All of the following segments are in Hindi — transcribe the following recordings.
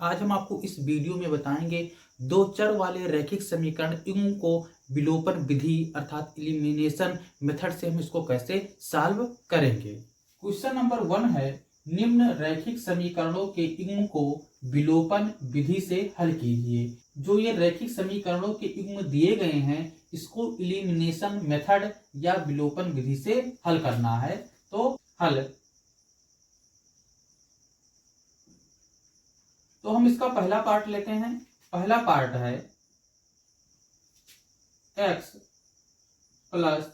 आज हम आपको इस वीडियो में बताएंगे दो चर वाले रैखिक समीकरण इन को विलोपन विधि अर्थात एलिमिनेशन मेथड से हम इसको कैसे सॉल्व करेंगे। क्वेश्चन नंबर 1 है, निम्न रैखिक समीकरणों के युग्म को विलोपन विधि से हल कीजिए। जो ये रैखिक समीकरणों के युग्म दिए गए हैं इसको एलिमिनेशन मेथड या विलोपन विधि से हल करना है। तो हम इसका पहला पार्ट लेते हैं। पहला पार्ट है x प्लस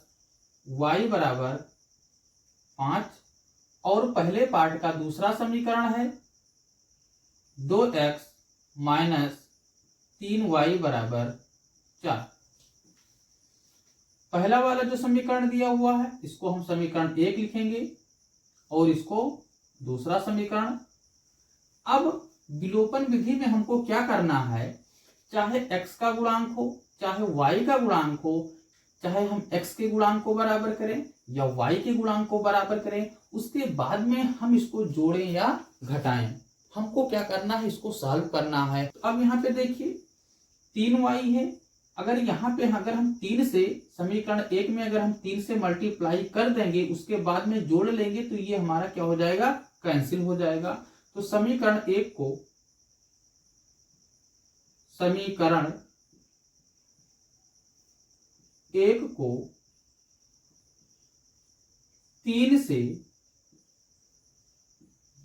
वाई बराबर 5 और पहले पार्ट का दूसरा समीकरण है 2x माइनस 3y बराबर 4। पहला वाला जो समीकरण दिया हुआ है इसको हम समीकरण 1 लिखेंगे और इसको दूसरा समीकरण। अब विलोपन विधि में हमको क्या करना है, चाहे x का गुणांक हो चाहे y का गुणांक हो, चाहे हम x के गुणांक को बराबर करें या y के गुणांक को बराबर करें, उसके बाद में हम इसको जोड़ें या घटाएं, हमको क्या करना है, इसको सॉल्व करना है। तो अब यहाँ पे देखिए 3y है, अगर यहाँ पे अगर हम 3 से समीकरण 1 में अगर हम 3 से मल्टीप्लाई कर देंगे उसके बाद में जोड़ लेंगे तो ये हमारा क्या हो जाएगा, कैंसिल हो जाएगा। तो समीकरण 1 को 3 से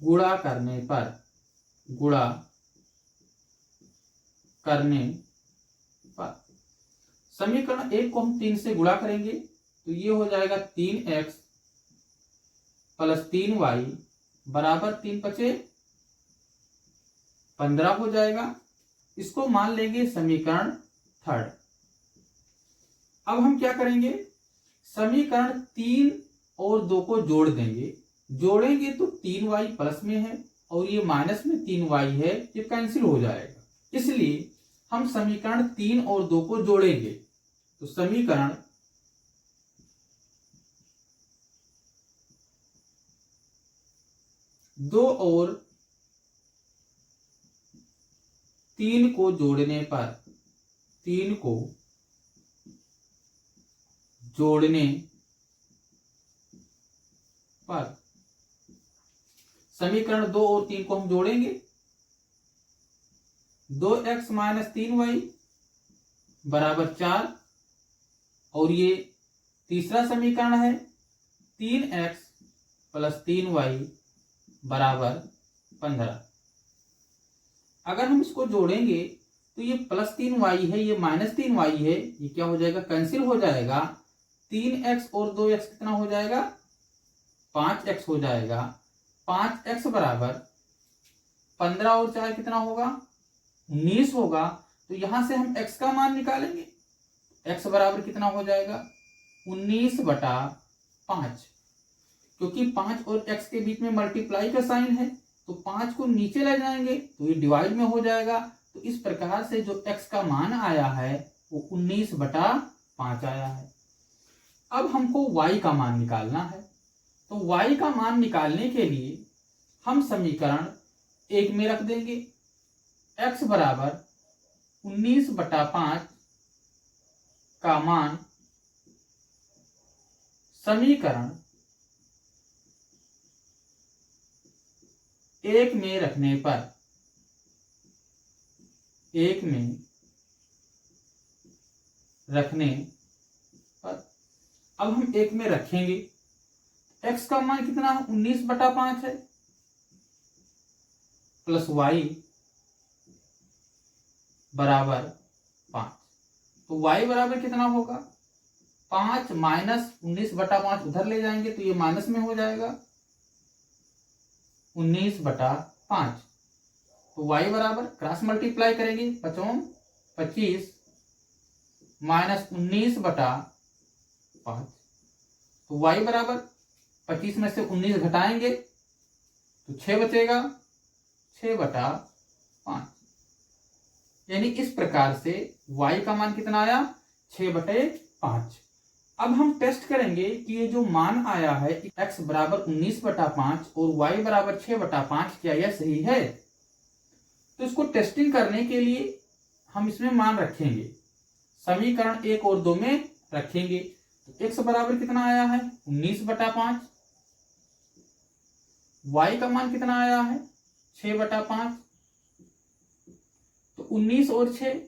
गुणा करने पर समीकरण 1 को हम 3 से गुणा करेंगे तो ये हो जाएगा 3x प्लस 3y बराबर 3 पचे 15 हो जाएगा। इसको मान लेंगे समीकरण 3। अब हम क्या करेंगे, समीकरण 3 और 2 को जोड़ देंगे, जोड़ेंगे तो 3y प्लस में है और ये माइनस में 3y है, ये कैंसिल हो जाएगा। इसलिए हम समीकरण 3 और 2 को जोड़ेंगे तो समीकरण 2 और 3 को जोड़ने पर समीकरण 2 और 3 को हम जोड़ेंगे 2x माइनस 3y बराबर 4 और ये तीसरा समीकरण है 3x प्लस 3y बराबर 15। अगर हम इसको जोड़ेंगे तो ये प्लस 3y है, ये माइनस 3y है, ये क्या हो जाएगा, कैंसिल हो जाएगा। 3x और 2x कितना हो जाएगा, 5x हो जाएगा। 5x बराबर 15 और 4 कितना होगा, 19 होगा। तो यहां से हम x का मान निकालेंगे, x बराबर कितना हो जाएगा, 19/5, क्योंकि 5 और x के बीच में मल्टीप्लाई का साइन है तो 5 को नीचे ले जाएंगे तो ये डिवाइड में हो जाएगा। तो इस प्रकार से जो x का मान आया है वो 19/5 आया है। अब हमको y का मान निकालना है, तो y का मान निकालने के लिए हम समीकरण 1 में रख देंगे, x बराबर 19/5 का मान समीकरण 1 में रखने पर अब हम 1 में रखेंगे, x का मान कितना है, 19/5 है, प्लस y बराबर 5। तो y बराबर कितना होगा, 5 माइनस 19/5 उधर ले जाएंगे तो ये माइनस में हो जाएगा 19/5। तो y बराबर क्रॉस मल्टीप्लाई करेंगे 5 25 माइनस 19/5, तो y बराबर 25 में से 19 घटाएंगे तो 6 बचेगा, 6/5। यानी इस प्रकार से y का मान कितना आया, 6/5। अब हम टेस्ट करेंगे कि ये जो मान आया है x बराबर 19/5 और y बराबर 6/5, क्या यह सही है। तो इसको टेस्टिंग करने के लिए हम इसमें मान रखेंगे, समीकरण 1 और 2 में रखेंगे। तो x बराबर कितना आया है 19/5, y का मान कितना आया है 6/5, तो 19 और 6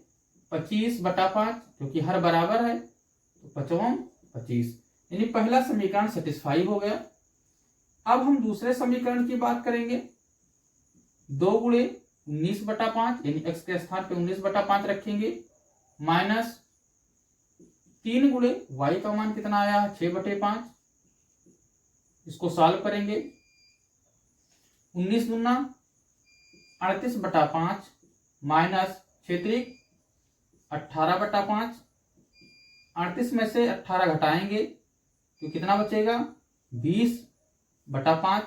25/5, क्योंकि हर बराबर है तो 25, यानी पहला समीकरण सेटिस्फाई हो गया। अब हम दूसरे समीकरण की बात करेंगे। 2 गुणे 19/5 यानी x के स्थान पे 19/5 रखेंगे, माइनस 3 गुणे y का मान कितना आया है 6/5, इसको सॉल्व करेंगे। 19 दूना 38/5 माइनस 6 18/5, 38 में से 18 घटाएंगे तो कितना बचेगा 20/5,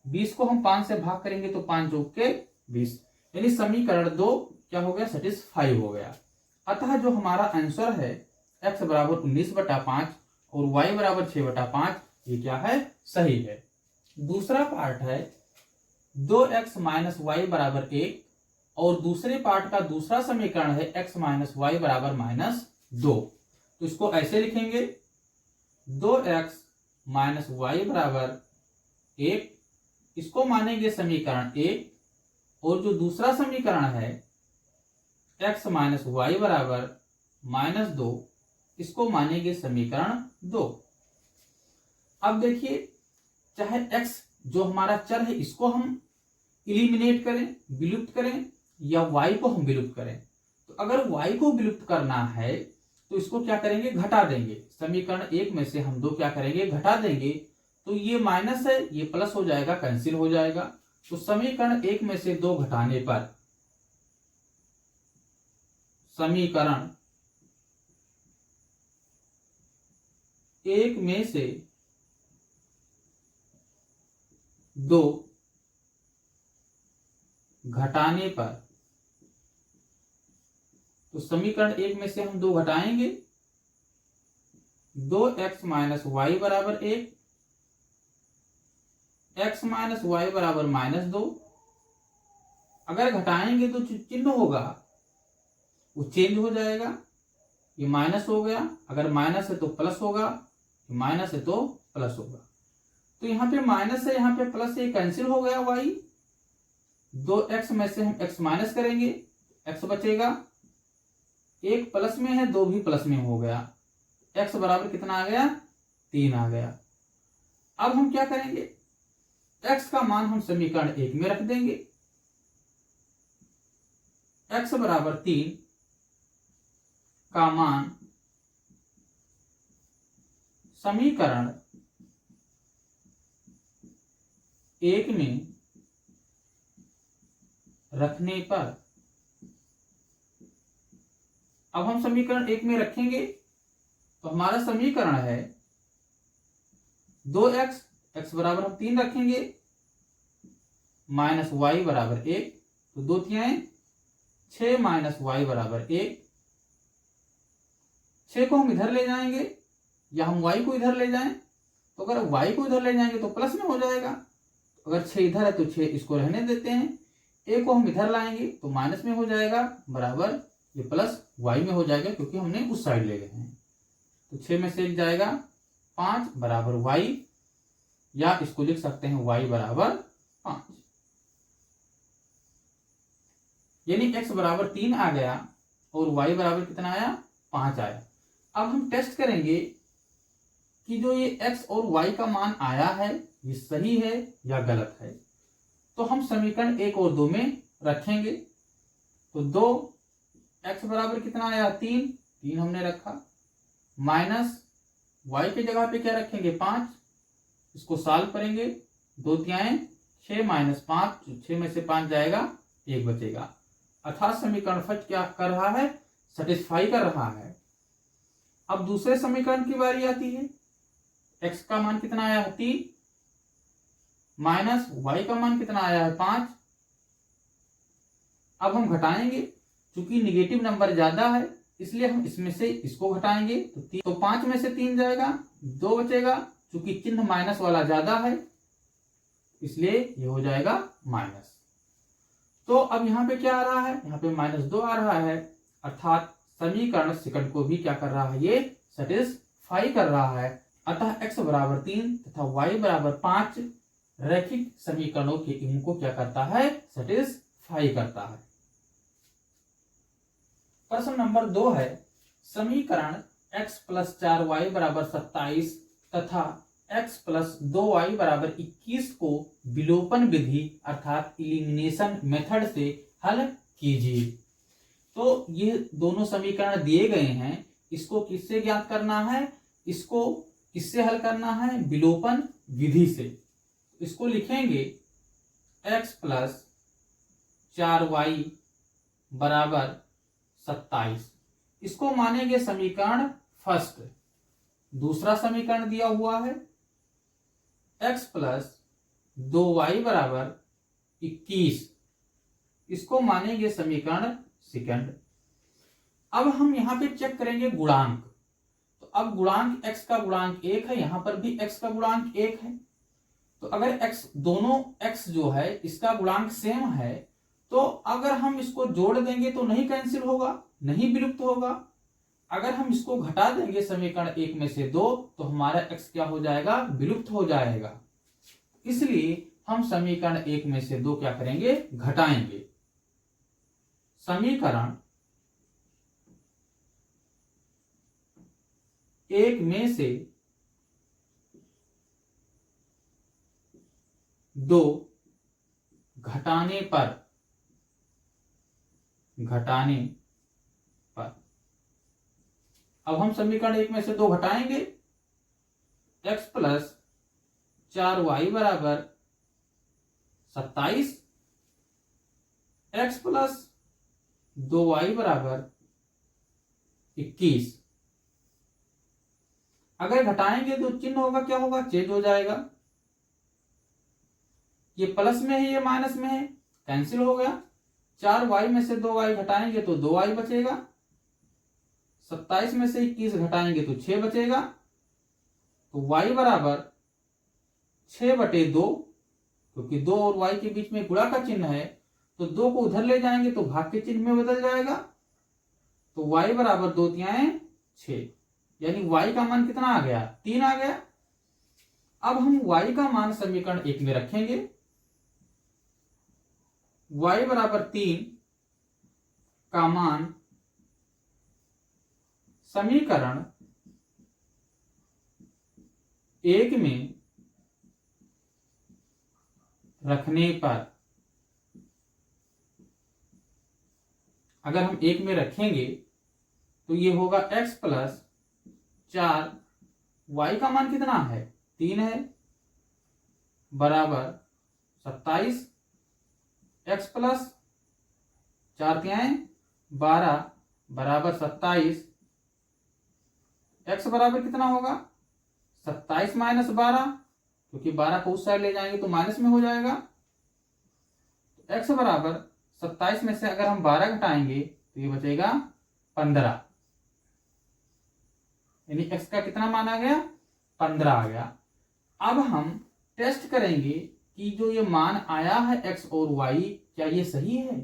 20 को हम 5 से भाग करेंगे तो 5 जोग के 20, यानी समीकरण 2 क्या हो गया सेटिस्फाई हो गया। अतः जो हमारा आंसर है x बराबर 19/5 और y बराबर 6/5, ये क्या है सही है। दूसरा पार्ट है 2x माइनस वाई बराबर 1 और दूसरे पार्ट का दूसरा समीकरण है x माइनस वाई बराबर -2। तो इसको ऐसे लिखेंगे 2x माइनस वाई बराबर 1, इसको मानेंगे समीकरण 1, और जो दूसरा समीकरण है x माइनस वाई बराबर -2, इसको मानेंगे समीकरण 2। अब देखिए, चाहे x जो हमारा चर है इसको हम इलिमिनेट करें, विलुप्त करें, या y को हम विलुप्त करें। तो अगर y को विलुप्त करना है तो इसको क्या करेंगे घटा देंगे। समीकरण 1 में से हम 2 क्या करेंगे घटा देंगे, तो ये माइनस है ये प्लस हो जाएगा, कैंसिल हो जाएगा। तो समीकरण 1 में से 2 घटाने पर समीकरण 1 में से 2 घटाने पर, तो समीकरण 1 में से हम 2 घटाएंगे, 2x माइनस वाई बराबर 1, x माइनस वाई बराबर -2। अगर घटाएंगे तो चिन्ह होगा वो चेंज हो जाएगा, ये माइनस हो गया, अगर माइनस है तो प्लस होगा, माइनस है तो प्लस होगा। तो यहाँ पे माइनस है, यहाँ पे प्लस है, कैंसिल हो गया y। 2x में से हम x माइनस करेंगे, x बचेगा, 1 प्लस में है 2 भी प्लस में हो गया, x बराबर कितना आ गया 3 आ गया। अब हम क्या करेंगे, x का मान हम समीकरण 1 में रख देंगे, x बराबर 3 का मान समीकरण 1 में रखने पर, अब हम समीकरण 1 में रखेंगे तो हमारा समीकरण है 2x, x बराबर हम 3 रखेंगे, माइनस वाई बराबर 1, तो 2 तिहाई 6 माइनस वाई बराबर 1। 6 को हम इधर ले जाएंगे या हम y को इधर ले जाएं, तो अगर y को इधर ले जाएंगे तो प्लस में हो जाएगा, अगर 6 इधर है तो 6 इसको रहने देते हैं, a को हम इधर लाएंगे तो माइनस में हो जाएगा, बराबर ये प्लस y में हो जाएगा क्योंकि हमने उस साइड ले गए हैं। तो 6 में से 1 जाएगा 5 बराबर y, या इसको लिख सकते हैं y बराबर 5, यानी x बराबर 3 आ गया और y बराबर कितना आया 5 आया। अब हम टेस्ट करेंगे कि जो ये x और y का मान आया है ये सही है या गलत है। तो हम समीकरण 1 और 2 में रखेंगे, तो 2x बराबर कितना आया 3 हमने रखा, माइनस y के जगह पे क्या रखेंगे 5, इसको सॉल्व करेंगे, 2 तिहाई 6 माइनस 5, 6 में से 5 जाएगा 1 बचेगा, अर्थात समीकरण फर्स्ट क्या कर रहा है सेटिस्फाई कर रहा है। अब दूसरे समीकरण की बारी आती है, x का मान कितना आया है 3, माइनस y का मान कितना आया है 5। अब हम घटाएंगे, चूंकि निगेटिव नंबर ज्यादा है इसलिए हम इसमें से इसको घटाएंगे, तो 5 में से 3 जाएगा 2 बचेगा, चूंकि चिन्ह माइनस वाला ज्यादा है इसलिए ये हो जाएगा माइनस। तो अब यहाँ पे क्या आ रहा है, यहाँ पे -2 आ रहा है, अर्थात समीकरण सेकंड को भी क्या कर रहा है, ये सेटिस्फाई कर रहा है। अतः x बराबर 3 तथा y बराबर 5 रैखिक समीकरणों के युग्म को क्या करता है, सेटिस्फाई करता है। प्रश्न नंबर 2 है, समीकरण x + 4y बराबर 27 तथा x + 2y बराबर 21 को विलोपन विधि अर्थात इलिमिनेशन मेथड से हल कीजिए। तो ये दोनों समीकरण दिए गए हैं, इसको किससे ज्ञात करना है, इसको किससे हल करना है, विलोपन विधि से। इसको लिखेंगे x + 4y बराबर 27, इसको मानेंगे समीकरण फर्स्ट। दूसरा समीकरण दिया हुआ है x + 2y बराबर 21, इसको मानेंगे समीकरण सेकंड। अब हम यहां पे चेक करेंगे गुणांक। तो अब गुणांक x का गुणांक 1 है, यहां पर भी x का गुणांक 1 है। तो अगर x, दोनों x जो है इसका गुणांक सेम है, तो अगर हम इसको जोड़ देंगे तो नहीं कैंसिल होगा, नहीं विलुप्त होगा। अगर हम इसको घटा देंगे समीकरण 1 में से 2, तो हमारा x क्या हो जाएगा, विलुप्त हो जाएगा। इसलिए हम समीकरण 1 में से 2 क्या करेंगे, घटाएंगे। समीकरण 1 में से 2 घटाने पर अब हम समीकरण 1 में से 2 घटाएंगे। x + 4y बराबर 27, x + 2y बराबर 21। अगर घटाएंगे तो चिन्ह होगा, क्या होगा, चेंज हो जाएगा। ये प्लस में है, ये माइनस में है, कैंसिल हो गया। 4y में से 2y घटाएंगे तो 2y बचेगा। 27 में से 21 घटाएंगे तो 6 बचेगा। तो y बराबर 6/2, क्योंकि 2 और y के बीच में गुणा का चिन्ह है, तो 2 को उधर ले जाएंगे तो भाग के चिन्ह में बदल जाएगा। तो y बराबर 2 तिहाई 6, यानी y का मान कितना आ गया, 3 आ गया। अब हम y का मान समीकरण 1 में रखेंगे। y बराबर 3 का मान समीकरण 1 में रखने पर, अगर हम 1 में रखेंगे तो ये होगा x + 4, y का मान कितना है, 3 है, बराबर 27, x + 4 तिहाई 12 बराबर 27। x बराबर कितना होगा, 27 - 12, क्योंकि 12 को उस साइड ले जाएंगे तो माइनस में हो जाएगा। x बराबर 27 में से अगर हम 12 घटाएंगे तो ये बचेगा 15, यानी x का कितना मान आ गया, 15 आ गया। अब हम टेस्ट करेंगे कि जो ये मान आया है x और y, क्या ये सही है।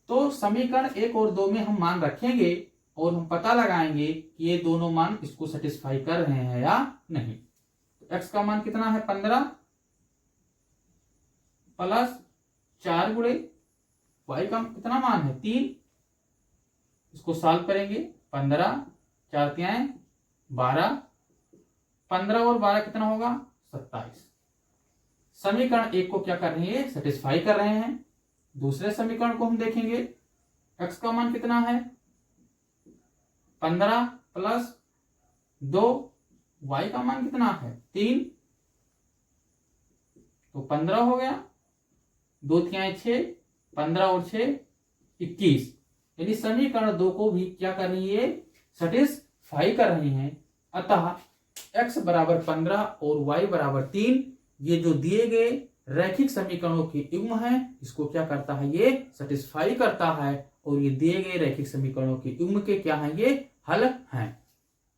तो समीकरण 1 और 2 में हम मान रखेंगे और हम पता लगाएंगे कि ये दोनों मान इसको सेटिस्फाई कर रहे हैं या नहीं। तो x का मान कितना है, 15 प्लस 4 गुणे y का कितना मान है, 3। इसको सॉल्व करेंगे, 15 4 तिहाई 12, 15 और 12 कितना होगा, 27। समीकरण 1 को क्या कर रहे हैं, सेटिस्फाई कर रहे हैं। दूसरे समीकरण को हम देखेंगे, x का मान कितना है, 15 प्लस 2, y का मान कितना है, 3। तो 15 हो गया, 2 तिहाई 6, 15 और 6 21, यानी समीकरण 2 को भी क्या कर रही है, सेटिस्फाई कर रही हैं। अतः x बराबर 15 और y बराबर 3, ये जो दिए गए रैखिक समीकरणों के युग्म है, इसको क्या करता है, ये सेटिस्फाई करता है। और ये दिए गए रैखिक समीकरणों के युग्म के क्या हैं, ये हल हैं।